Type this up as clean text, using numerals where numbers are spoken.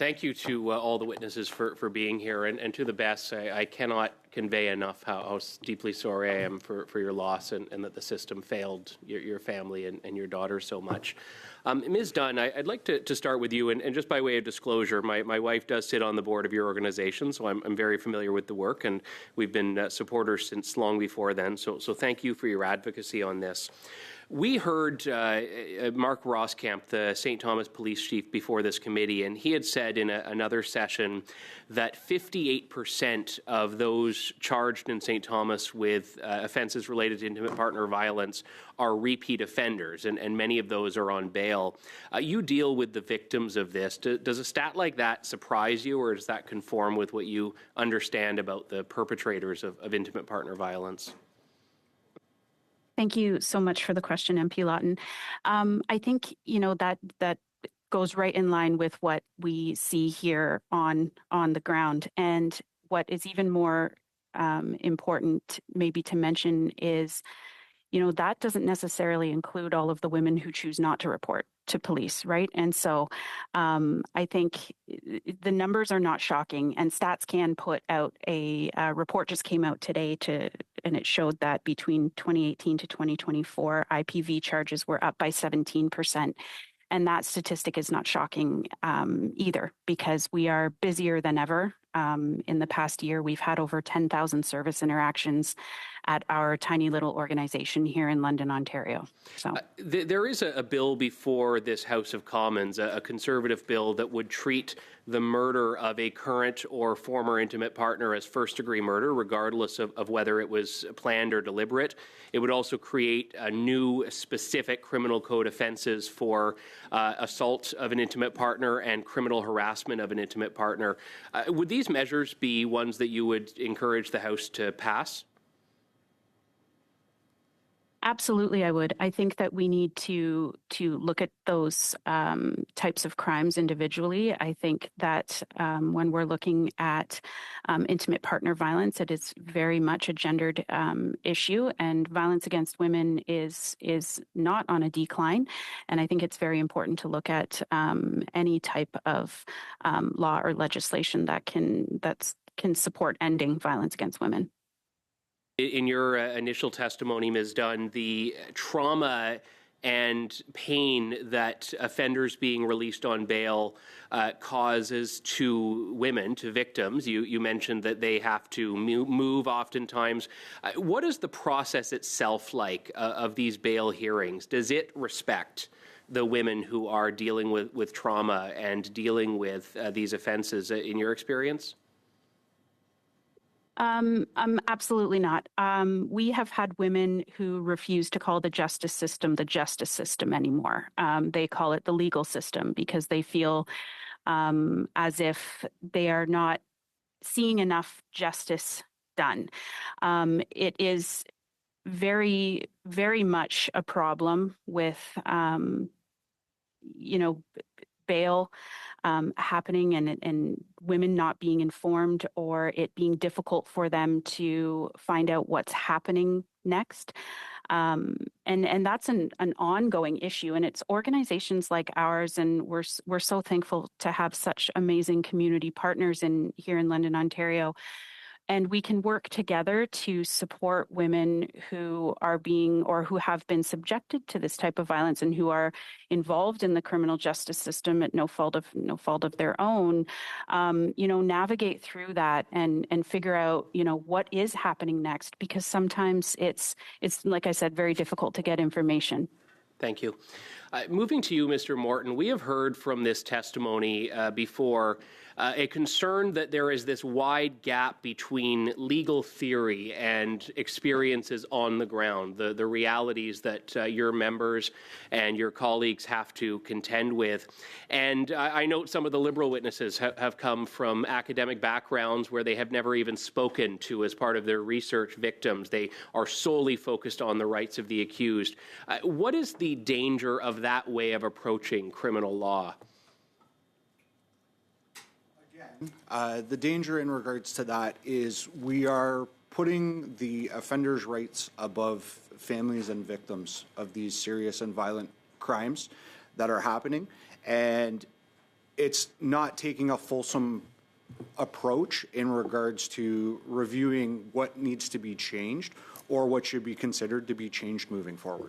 Thank you to all the witnesses for being here, and to the best. I cannot convey enough how deeply sorry I am for your loss and that the system failed your family and your daughter so much. Ms. Dunn, I'd like to start with you, and just by way of disclosure, my wife does sit on the board of your organization, so I'm very familiar with the work, and we've been supporters since long before then, so thank you for your advocacy on this. We heard Mark Roskamp, the St. Thomas Police Chief, before this committee, and he had said in another session that 58% of those charged in St. Thomas with offences related to intimate partner violence are repeat offenders, and many of those are on bail. You deal with the victims of this. Does a stat like that surprise you, or does that conform with what you understand about the perpetrators of intimate partner violence? Thank you so much for the question, MP Lawton. I think, that goes right in line with what we see here on the ground. And what is even more important maybe to mention is, that doesn't necessarily include all of the women who choose not to report to police, right? And so I think the numbers are not shocking, and Stats can put out a report just came out today and it showed that between 2018 to 2024, IPV charges were up by 17%. And that statistic is not shocking either, because we are busier than ever. In the past year, we've had over 10,000 service interactions at our tiny little organization here in London, Ontario. So there is a bill before this House of Commons, a Conservative bill that would treat the murder of a current or former intimate partner as first-degree murder, regardless of whether it was planned or deliberate. It would also create a new specific criminal code offences for assault of an intimate partner and criminal harassment of an intimate partner. Would these measures be ones that you would encourage the House to pass? Absolutely, I would. I think that we need to look at those types of crimes individually. I think that when we're looking at intimate partner violence, it is very much a gendered issue, and violence against women is not on a decline. And I think it's very important to look at any type of law or legislation that can support ending violence against women. In your initial testimony, Ms. Dunn, the trauma and pain that offenders being released on bail causes to women, to victims, you mentioned that they have to move oftentimes. What is the process itself like of these bail hearings? Does it respect the women who are dealing with trauma and dealing with these offenses, in your experience? Absolutely not. We have had women who refuse to call the justice system anymore. They call it the legal system, because they feel as if they are not seeing enough justice done. It is very, very much a problem with, bail happening and women not being informed, or it being difficult for them to find out what's happening next. And that's an ongoing issue, and it's organizations like ours, and we're so thankful to have such amazing community partners here in London, Ontario. And we can work together to support women who are being or who have been subjected to this type of violence and who are involved in the criminal justice system at no fault of their own. Navigate through that and figure out what is happening next, because sometimes it's like I said, very difficult to get information. Thank you. Moving to you, Mr. Morton, we have heard from this testimony before a concern that there is this wide gap between legal theory and experiences on the ground, the realities that your members and your colleagues have to contend with. And I note some of the Liberal witnesses have come from academic backgrounds where they have never even spoken to, as part of their research, victims. They are solely focused on the rights of the accused. What is the danger of that way of approaching criminal law? The danger in regards to that is we are putting the offenders' rights above families and victims of these serious and violent crimes that are happening. And it's not taking a fulsome approach in regards to reviewing what needs to be changed or what should be considered to be changed moving forward.